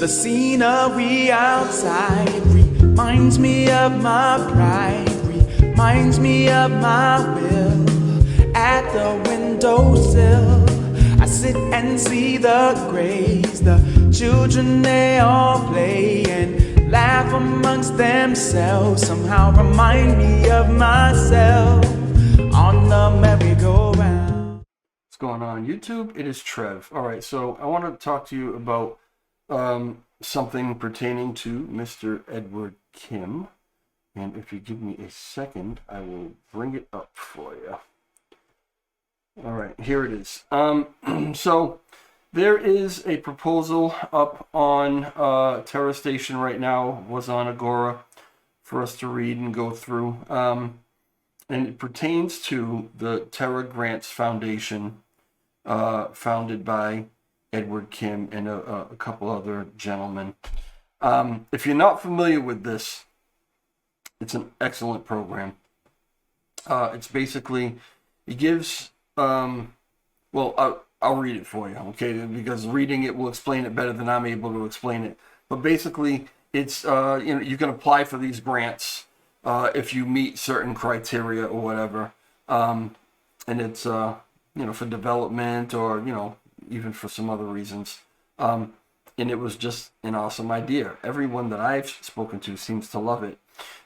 The scenery outside reminds me of my pride, reminds me of my will. At the windowsill, I sit and see the grays. The children, they all play and laugh amongst themselves. Somehow remind me of myself on the merry-go-round. What's going on YouTube? It is Trev. Alright, so I want to talk to you about something pertaining to Mr. Edward Kim. And if you give me a second, I will bring it up for you. Alright, here it is. So there is a proposal up on Terra Station right now, was on Agora, for us to read and go through. And it pertains to the Terra Grants Foundation, founded by Edward Kim and a couple other gentlemen. If you're not familiar with this, it's an excellent program. It's basically, it gives, well, I'll read it for you, okay? Because reading it will explain it better than I'm able to explain it. But basically, it's, you can apply for these grants if you meet certain criteria or whatever. And it's, for development or, even for some other reasons. And it was just an awesome idea. Everyone that I've spoken to seems to love it.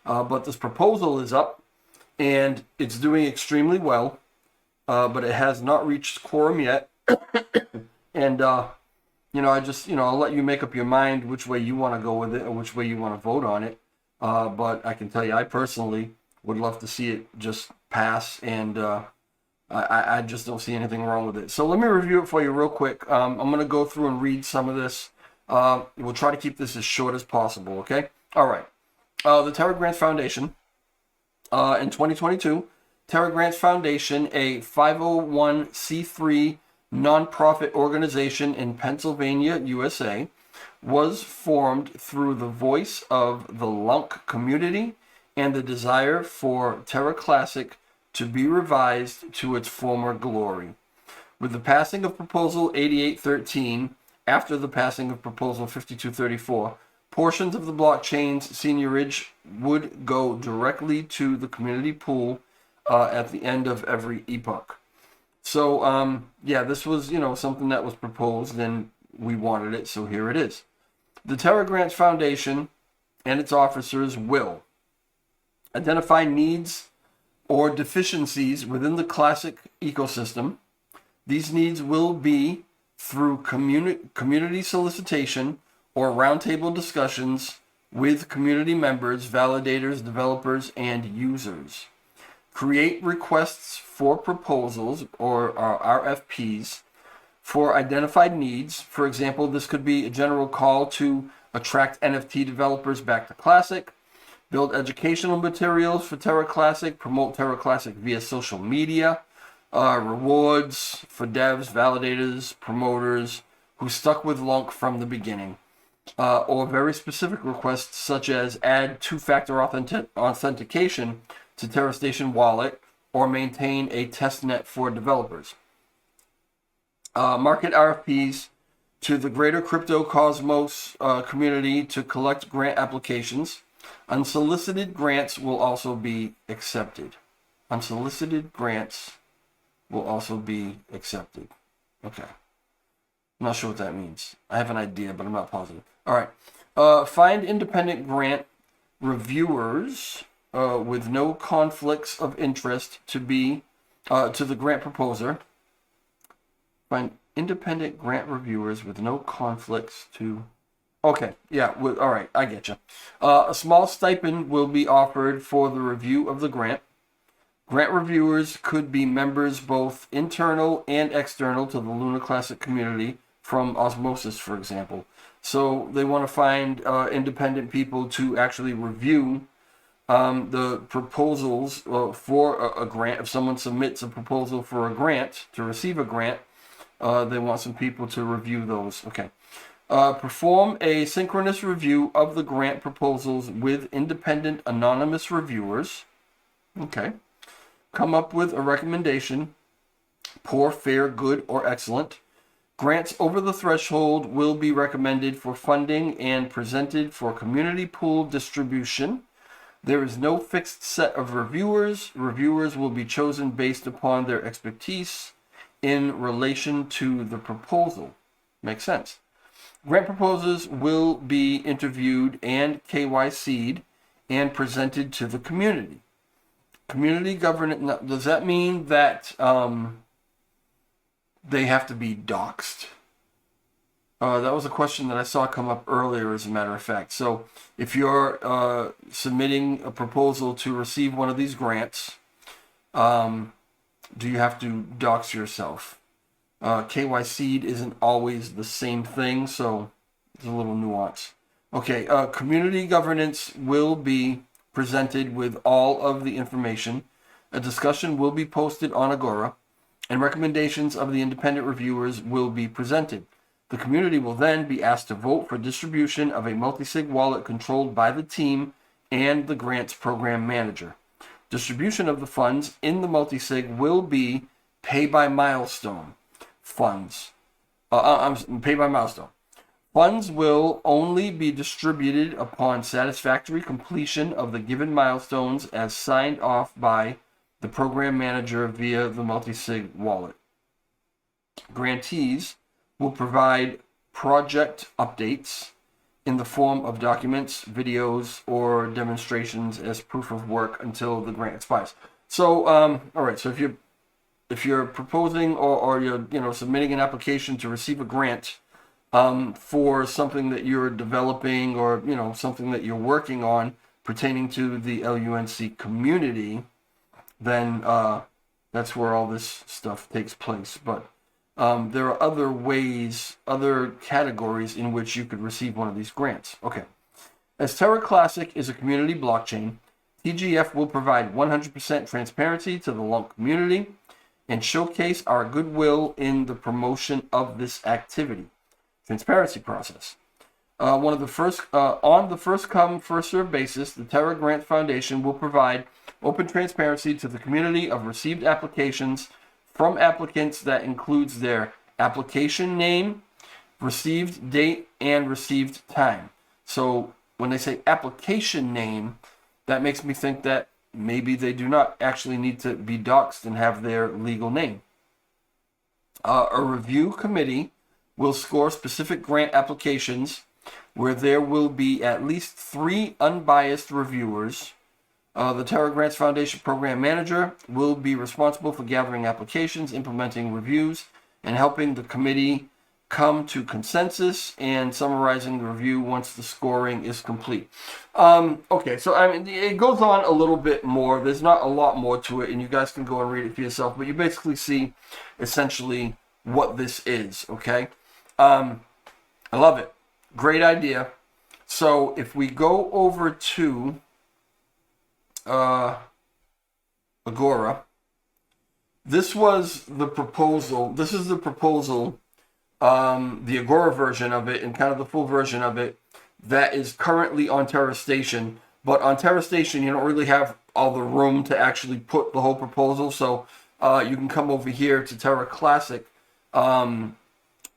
But this proposal is up, and it's doing extremely well, but it has not reached quorum yet. And, I just, I'll let you make up your mind which way you want to go with it or which way you want to vote on it. But I can tell you, I personally would love to see it just pass, and I just don't see anything wrong with it. So let me review it for you real quick. I'm going to go through and read some of this. We'll try to keep this as short as possible, okay? All right. The Terra Grants Foundation, in 2022, Terra Grants Foundation, a 501c3 nonprofit organization in Pennsylvania, USA, was formed through the voice of the Lunk community and the desire for Terra Classic to be revised to its former glory. With the passing of Proposal 8813, after the passing of Proposal 5234, portions of the blockchain's seigniorage would go directly to the community pool at the end of every epoch. So, this was, something that was proposed, and we wanted it, so here it is. The Terra Grants Foundation and its officers will identify needs or deficiencies within the classic ecosystem. These needs will be through community solicitation or roundtable discussions with community members, validators, developers, and users. Create requests for proposals or RFPs for identified needs. For example, this could be a general call to attract NFT developers back to Classic, build educational materials for Terra Classic, promote Terra Classic via social media, rewards for devs, validators, promoters who stuck with Lunk from the beginning, or very specific requests such as add two-factor authentication to Terra Station wallet or maintain a testnet for developers. Market RFPs to the greater crypto cosmos community to collect grant applications. Unsolicited grants will also be accepted. Unsolicited grants will also be accepted. Okay. I'm not sure what that means. I have an idea, but I'm not positive. All right. Find independent grant reviewers with no conflicts of interest to the grant proposer. Find independent grant reviewers with no conflicts to... Okay, yeah, all right, I get you. A small stipend will be offered for the review of the grant. Grant reviewers could be members both internal and external to the Luna Classic community from osmosis, for example. So they want to find independent people to actually review the proposals for a grant. If someone submits a proposal for a grant, to receive a grant, they want some people to review those. Okay. Perform a synchronous review of the grant proposals with independent anonymous reviewers. Okay. Come up with a recommendation, poor, fair, good, or excellent. Grants over the threshold will be recommended for funding and presented for community pool distribution. There is no fixed set of reviewers. Reviewers will be chosen based upon their expertise in relation to the proposal. Makes sense. Grant proposals will be interviewed and KYC'd and presented to the community. Community governance, does that mean that they have to be doxxed? That was a question that I saw come up earlier, as a matter of fact. So if you're submitting a proposal to receive one of these grants, do you have to dox yourself? KYC isn't always the same thing, so there's a little nuance. Okay, community governance will be presented with all of the information. A discussion will be posted on Agora, and recommendations of the independent reviewers will be presented. The community will then be asked to vote for distribution of a multi-sig wallet controlled by the team and the grants program manager. Distribution of the funds in the multi-sig will be pay by milestone funds. Pay by milestone. Funds will only be distributed upon satisfactory completion of the given milestones as signed off by the program manager via the multi-sig wallet. Grantees will provide project updates in the form of documents, videos, or demonstrations as proof of work until the grant expires. So, all right. So if you're proposing or you're submitting an application to receive a grant for something that you're developing or something that you're working on pertaining to the LUNC community, then that's where all this stuff takes place. But there are other ways, other categories in which you could receive one of these grants. Okay. As Terra Classic is a community blockchain, TGF will provide 100% transparency to the LUNC community and showcase our goodwill in the promotion of this activity. Transparency process. On the first come, first served basis, the Terra Grant Foundation will provide open transparency to the community of received applications from applicants that includes their application name, received date, and received time. So when they say application name, that makes me think that maybe they do not actually need to be doxxed and have their legal name. A review committee will score specific grant applications where there will be at least 3 unbiased reviewers. The Terra Grants Foundation Program Manager will be responsible for gathering applications, implementing reviews, and helping the committee come to consensus and summarizing the review once the scoring is complete. Okay, so I mean, it goes on a little bit more. There's not a lot more to it, and you guys can go and read it for yourself, but you basically see essentially what this is, okay? I love it. Great idea. So if we go over to Agora, this was the proposal. This is the proposal, the Agora version of it and kind of the full version of it that is currently on Terra Station. But on Terra Station, you don't really have all the room to actually put the whole proposal. So you can come over here to Terra Classic,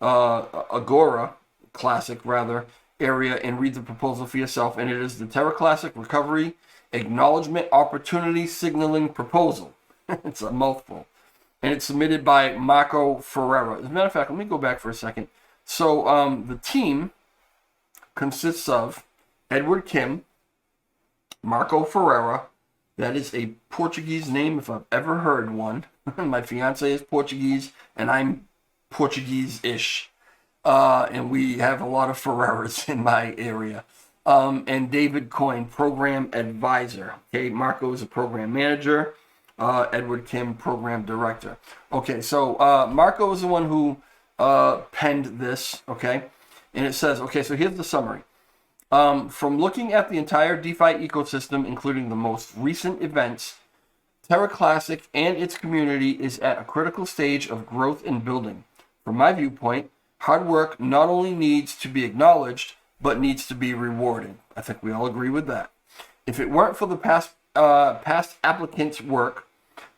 Agora Classic rather, area and read the proposal for yourself. And it is the Terra Classic Recovery Acknowledgement Opportunity Signaling Proposal. It's a mouthful. And it's submitted by Marco Ferreira. As a matter of fact, let me go back for a second. So the team consists of Edward Kim, Marco Ferreira. That is a Portuguese name if I've ever heard one. My fiance is Portuguese and I'm Portuguese-ish. And we have a lot of Ferreiras in my area. And David Coyne, Program Advisor. Okay, Marco is a Program Manager. Edward Kim, Program Director. Okay, so Marco is the one who penned this, okay? And it says, okay, so here's the summary. From looking at the entire DeFi ecosystem, including the most recent events, Terra Classic and its community is at a critical stage of growth and building. From my viewpoint, hard work not only needs to be acknowledged, but needs to be rewarded. I think we all agree with that. If it weren't for the past applicants' work,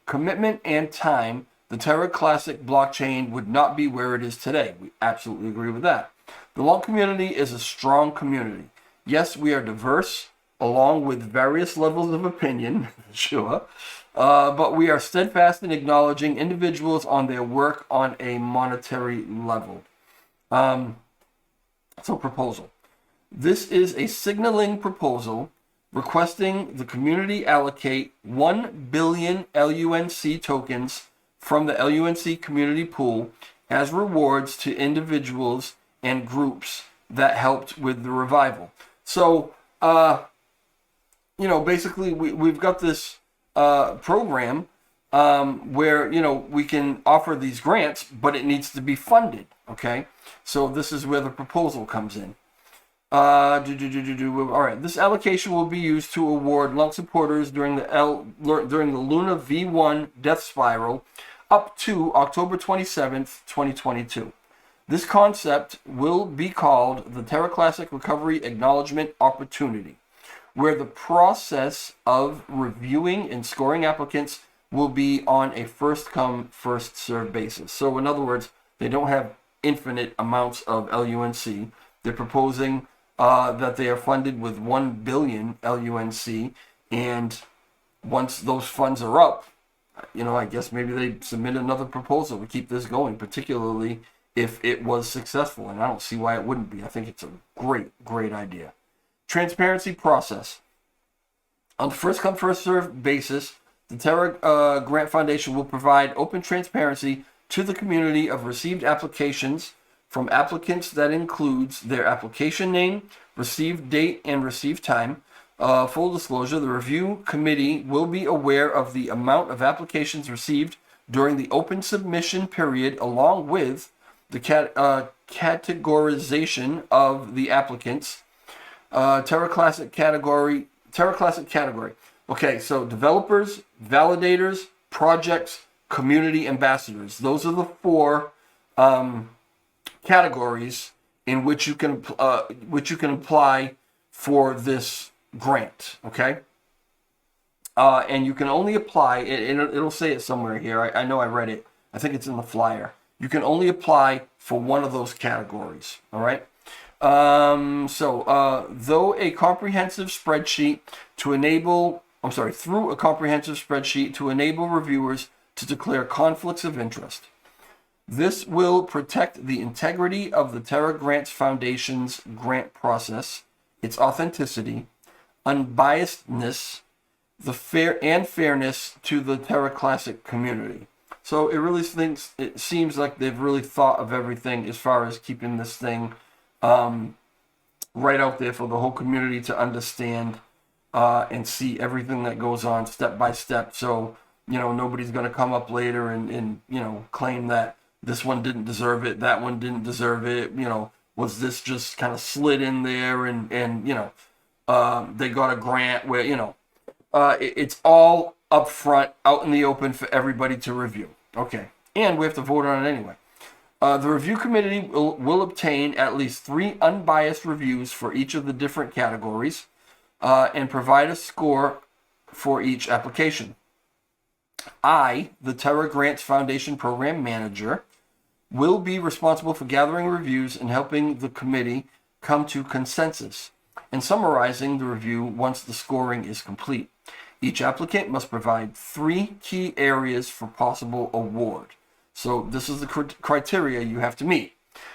commitment, and time, the Terra Classic blockchain would not be where it is today. We absolutely agree with that. The long community is a strong community. Yes, we are diverse, along with various levels of opinion, sure, but we are steadfast in acknowledging individuals on their work on a monetary level. So proposal. This is a signaling proposal requesting the community allocate 1 billion LUNC tokens from the LUNC community pool as rewards to individuals and groups that helped with the revival. So, basically we've got this program where, we can offer these grants, but it needs to be funded, okay? So this is where the proposal comes in. All right, this allocation will be used to award LUNC supporters during the Luna V1 death spiral up to October 27th, 2022. This concept will be called the Terra Classic Recovery Acknowledgement Opportunity, where the process of reviewing and scoring applicants will be on a first-come, first-served basis. So in other words, they don't have infinite amounts of LUNC. They're proposing that they are funded with 1 billion LUNC, and once those funds are up, I guess maybe they submit another proposal to keep this going, particularly if it was successful, and I don't see why it wouldn't be. I think it's a great idea. Transparency process. On the first come, first served basis, the Terra Grant Foundation will provide open transparency to the community of received applications from applicants that includes their application name, received date, and received time. Full disclosure, the review committee will be aware of the amount of applications received during the open submission period, along with the categorization of the applicants. Terra Classic category. Okay, so developers, validators, projects, community ambassadors. Those are the four categories in which you can apply for this grant. Okay, and you can only apply. It'll say it somewhere here. I know I read it. I think it's in the flyer. You can only apply for one of those categories. All right. Though a comprehensive spreadsheet through a comprehensive spreadsheet to enable reviewers to declare conflicts of interest. This will protect the integrity of the Terra Grants Foundation's grant process, its authenticity, unbiasedness, the fairness to the Terra Classic community. So it seems like they've really thought of everything as far as keeping this thing right out there for the whole community to understand and see everything that goes on step by step. So, nobody's going to come up later and claim that this one didn't deserve it, that one didn't deserve it, was this just kind of slid in there and they got a grant where, it's all up front, out in the open for everybody to review. Okay, and we have to vote on it anyway. The review committee will obtain at least 3 unbiased reviews for each of the different categories and provide a score for each application. I, the Terra Grants Foundation Program Manager, will be responsible for gathering reviews and helping the committee come to consensus and summarizing the review once the scoring is complete. Each applicant must provide 3 key areas for possible award. So this is the criteria you have to meet.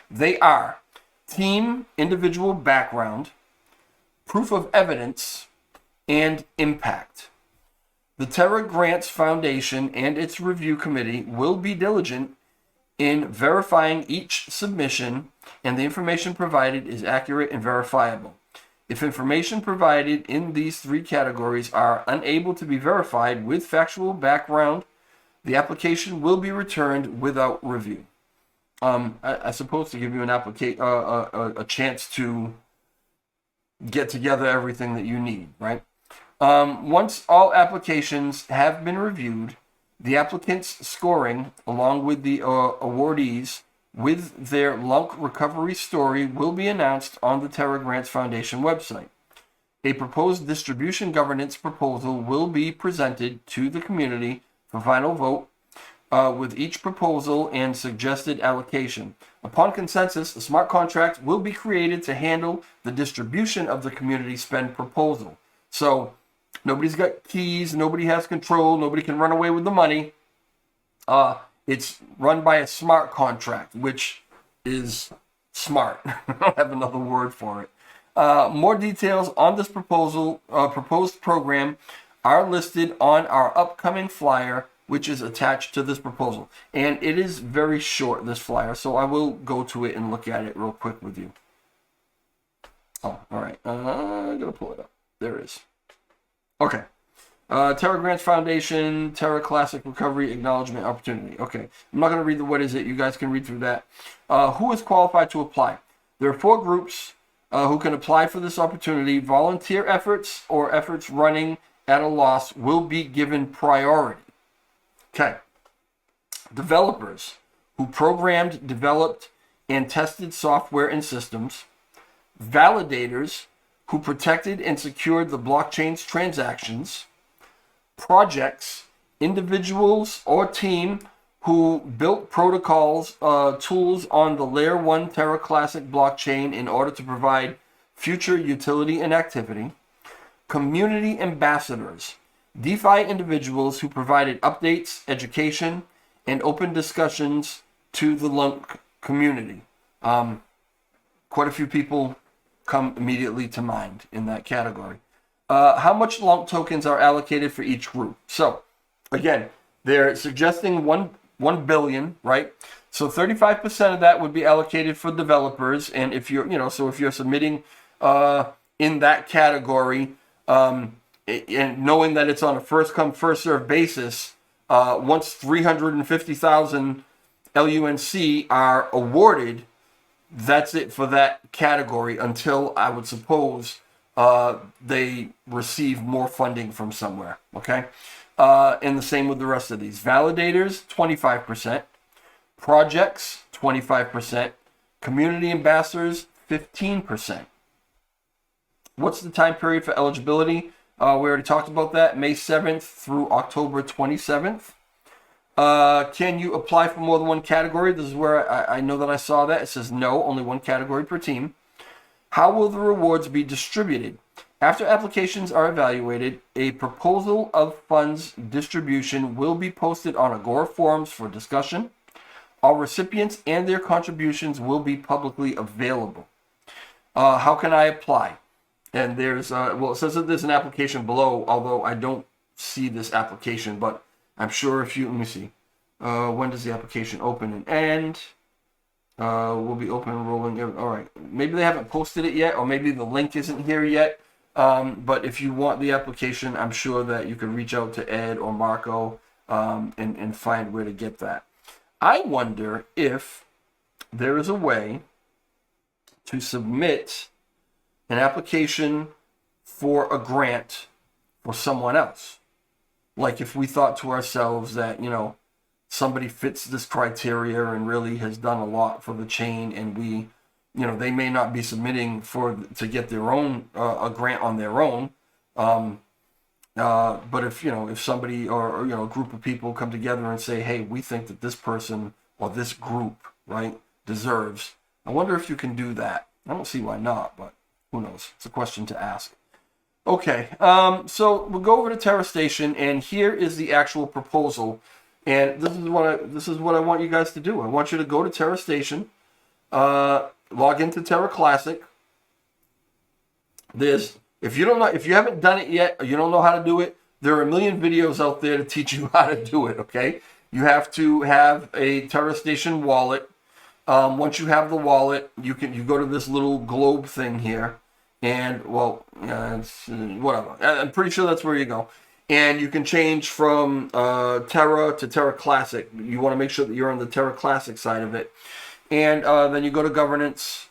They are team, individual background, proof of evidence, and impact. The Terra Grants Foundation and its review committee will be diligent in verifying each submission, and the information provided is accurate and verifiable. If information provided in these 3 categories are unable to be verified with factual background, the application will be returned without review. I suppose to give you a chance to get together everything that you need, right? Once all applications have been reviewed, the applicant's scoring, along with the awardees with their LUNC recovery story, will be announced on the Terra Grants Foundation website. A proposed distribution governance proposal will be presented to the community for final vote. with each proposal and suggested allocation. Upon consensus, a smart contract will be created to handle the distribution of the community spend proposal. So nobody's got keys, nobody has control, nobody can run away with the money. It's run by a smart contract, which is smart. I don't have another word for it. More details on this proposed program are listed on our upcoming flyer, which is attached to this proposal. And it is very short, this flyer, so I will go to it and look at it real quick with you. Oh, all right. I'm going to pull it up. There it is. Okay. Terra Grants Foundation, Terra Classic Recovery Acknowledgement Opportunity. Okay. I'm not going to read the what is it. You guys can read through that. Who is qualified to apply? There are 4 groups who can apply for this opportunity. Volunteer efforts or efforts running at a loss will be given priority. Okay. Developers who programmed, developed, and tested software and systems. Validators who protected and secured the blockchain's transactions. Projects, individuals, or team who built protocols, tools on the Layer 1 Terra Classic blockchain in order to provide future utility and activity. Community ambassadors, DeFi individuals who provided updates, education, and open discussions to the LUNC community. Quite a few people come immediately to mind in that category. How much LUNC tokens are allocated for each group? So, again, they're suggesting 1 billion, right? So 35% of that would be allocated for developers, and if you're, so if you're submitting in that category, and knowing that it's on a first come first serve basis, once 350,000 LUNC are awarded, that's it for that category until, I would suppose, they receive more funding from somewhere, okay? And the same with the rest of these. Validators, 25%. Projects, 25%. Community ambassadors, 15%. What's the time period for eligibility? We already talked about that. May 7th through October 27th. Can you apply for more than one category? This is where I know that I saw that. It says no, only one category per team. How will the rewards be distributed? After applications are evaluated, a proposal of funds distribution will be posted on Agora forums for discussion. All recipients and their contributions will be publicly available. How can I apply? And there's, it says that there's an application below, although I don't see this application, but I'm sure if you, let me see. When does the application open and end? Will be open and rolling. All right. Maybe they haven't posted it yet, or maybe the link isn't here yet. But if you want the application, I'm sure that you can reach out to Ed or Marco and find where to get that. I wonder if there is a way to submit an application for a grant for someone else. Like if we thought to ourselves that, somebody fits this criteria and really has done a lot for the chain, and we, they may not be submitting to get their own a grant on their own, but if somebody or a group of people come together and say, hey, we think that this person or this group, right, deserves. I wonder if you can do that. I don't see why not, but who knows? It's a question to ask. Okay, so we'll go over to Terra Station, and here is the actual proposal. And this is what I want you guys to do. I want you to go to Terra Station, log into Terra Classic. If you haven't done it yet, or you don't know how to do it, there are a million videos out there to teach you how to do it. Okay, you have to have a Terra Station wallet. Once you have the wallet, you go to this little globe thing here, and it's whatever. I'm pretty sure that's where you go. And you can change from Terra to Terra Classic. You want to make sure that you're on the Terra Classic side of it. And then you go to Governance.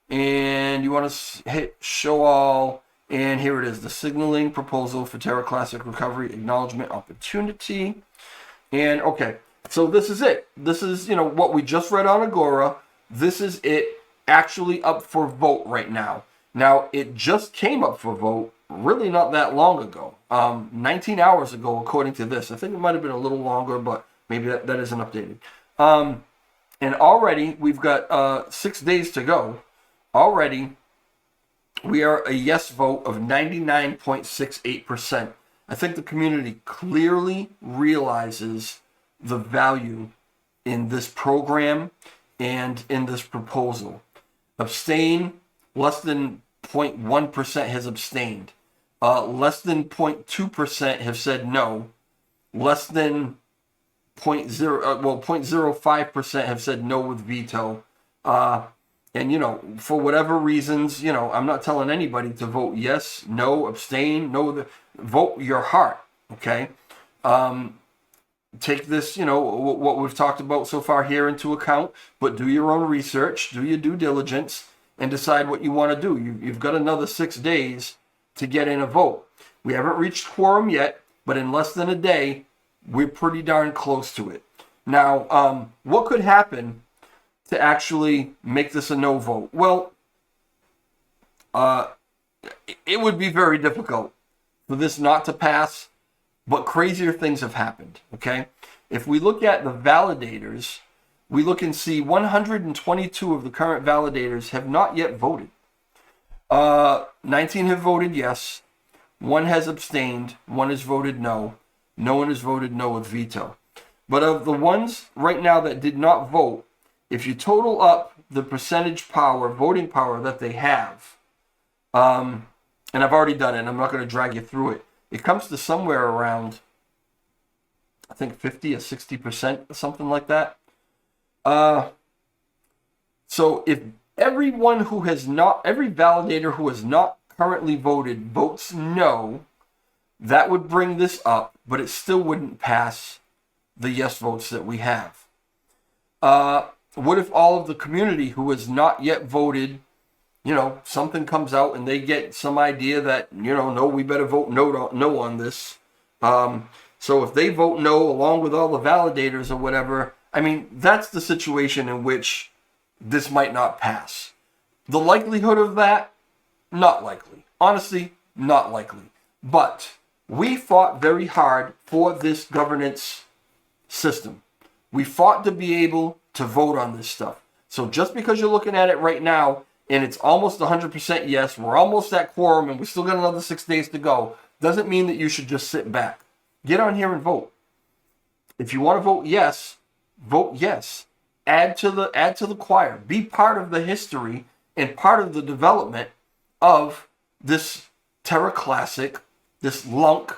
And you want to hit Show All. And here it is. The signaling proposal for Terra Classic Recovery Acknowledgement Opportunity. And okay. So this is it. This is, what we just read on Agora. This is it actually up for vote right now. Now, it just came up for vote really not that long ago, 19 hours ago, according to this. I think it might have been a little longer, but Maybe that isn't updated. And already we've got 6 days to go. Already we are a yes vote of 99.68%. I think the community clearly realizes the value in this program and in this proposal. Abstain, less than 0.1% has abstained. Less than 0.2% have said no. Less than 0.05% have said no with veto. And, you know, for whatever reasons, you know, I'm not telling anybody to vote yes, no, abstain, no, vote your heart, okay? Take this, you know, what we've talked about so far here into account, but do your own research, do your due diligence, and decide what you want to do. You've got another 6 days to get in a vote. We haven't reached quorum yet, but in less than a day, we're pretty darn close to it. Now, what could happen to actually make this a no vote? Well, it would be very difficult for this not to pass, but crazier things have happened, okay? If we look at the validators, we look and see 122 of the current validators have not yet voted. 19 have voted yes, 1 has abstained, 1 has voted no, no one has voted no with veto. But of the ones right now that did not vote, if you total up the percentage power, voting power that they have, and I've already done it, and I'm not going to drag you through it, it comes to somewhere around, I think 50 or 60%, something like that. So if every validator who has not currently voted votes no, that would bring this up, but it still wouldn't pass the yes votes that we have. What if all of the community who has not yet voted, you know, something comes out and they get some idea that, you know, no, we better vote no on this. So if they vote no along with all the validators or whatever, I mean, that's the situation in which this might not pass. The likelihood of that, not likely. Honestly, not likely. But we fought very hard for this governance system. We fought to be able to vote on this stuff. So just because you're looking at it right now and it's almost 100% yes, we're almost at quorum and we still got another 6 days to go, doesn't mean that you should just sit back. Get on here and vote. If you want to vote yes, vote yes. Add to the choir. Be part of the history and part of the development of this Terra Classic, this Lunk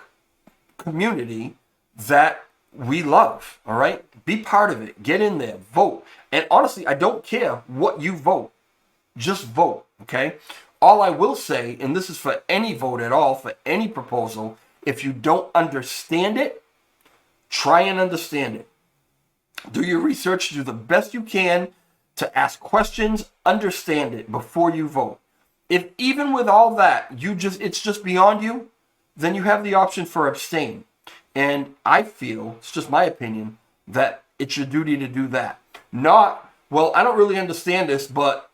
community that we love, all right? Be part of it. Get in there. Vote. And honestly, I don't care what you vote. Just vote, okay? All I will say, and this is for any vote at all, for any proposal, if you don't understand it, try and understand it. Do your research. Do the best you can to ask questions, understand it before you vote. If even with all that, it's just beyond you, then you have the option for abstain. And I feel, it's just my opinion, that it's your duty to do that. Not, well, I don't really understand this, but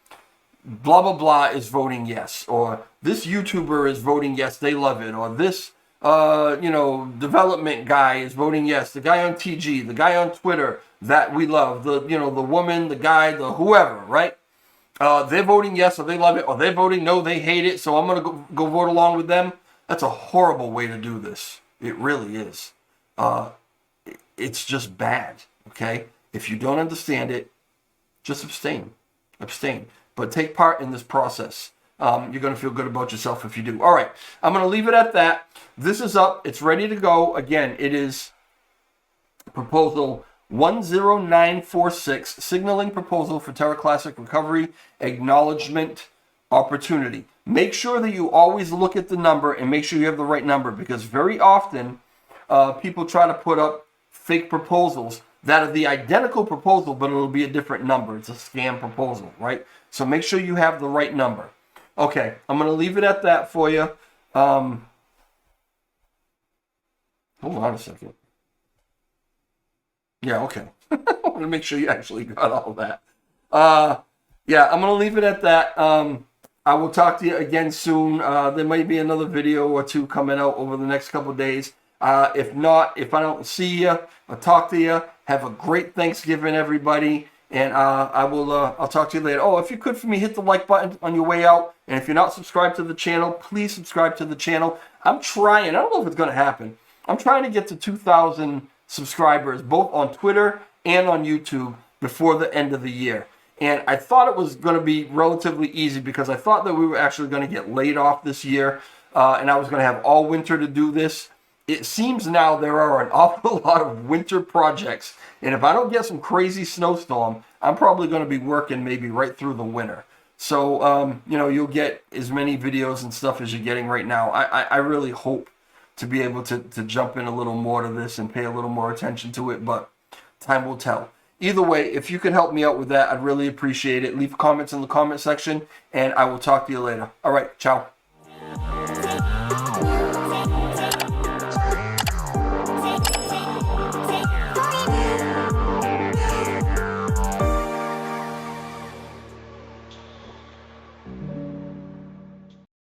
blah, blah, blah is voting yes. Or this YouTuber is voting yes, they love it. Or this, development guy is voting yes. The guy on TG, the guy on Twitter that we love. The woman, the guy, the whoever, right? They're voting yes, or they love it. Or they're voting no, they hate it. So I'm going to go vote along with them. That's a horrible way to do this. It really is. It's just bad, okay? If you don't understand it, just abstain. Abstain. But take part in this process. You're going to feel good about yourself if you do. All right, I'm going to leave it at that. This is up. It's ready to go. Again, it is proposal 10946, signaling proposal for Terra Classic recovery, acknowledgement, opportunity. Make sure that you always look at the number and make sure you have the right number, because very often people try to put up fake proposals that are the identical proposal, but it'll be a different number. It's a scam proposal, right? So make sure you have the right number. Okay, I'm going to leave it at that for you. Hold on a second. Yeah, okay. I want to make sure you actually got all that. Yeah, I'm going to leave it at that. I will talk to you again soon. There might be another video or two coming out over the next couple of days. If not, if I don't see you or talk to you, Have a great Thanksgiving, everybody. And I'll talk to you later. Oh, if you could for me, hit the like button on your way out. And if you're not subscribed to the channel, please subscribe to the channel. I'm trying. I don't know if it's going to happen. I'm trying to get to 2,000 subscribers, both on Twitter and on YouTube, before the end of the year. And I thought it was going to be relatively easy because I thought that we were actually going to get laid off this year. And I was going to have all winter to do this. It seems now there are an awful lot of winter projects. And if I don't get some crazy snowstorm, I'm probably going to be working maybe right through the winter. So, you'll get as many videos and stuff as you're getting right now. I really hope to be able to jump in a little more to this and pay a little more attention to it, but time will tell. Either way, if you can help me out with that, I'd really appreciate it. Leave comments in the comment section, and I will talk to you later. All right, ciao.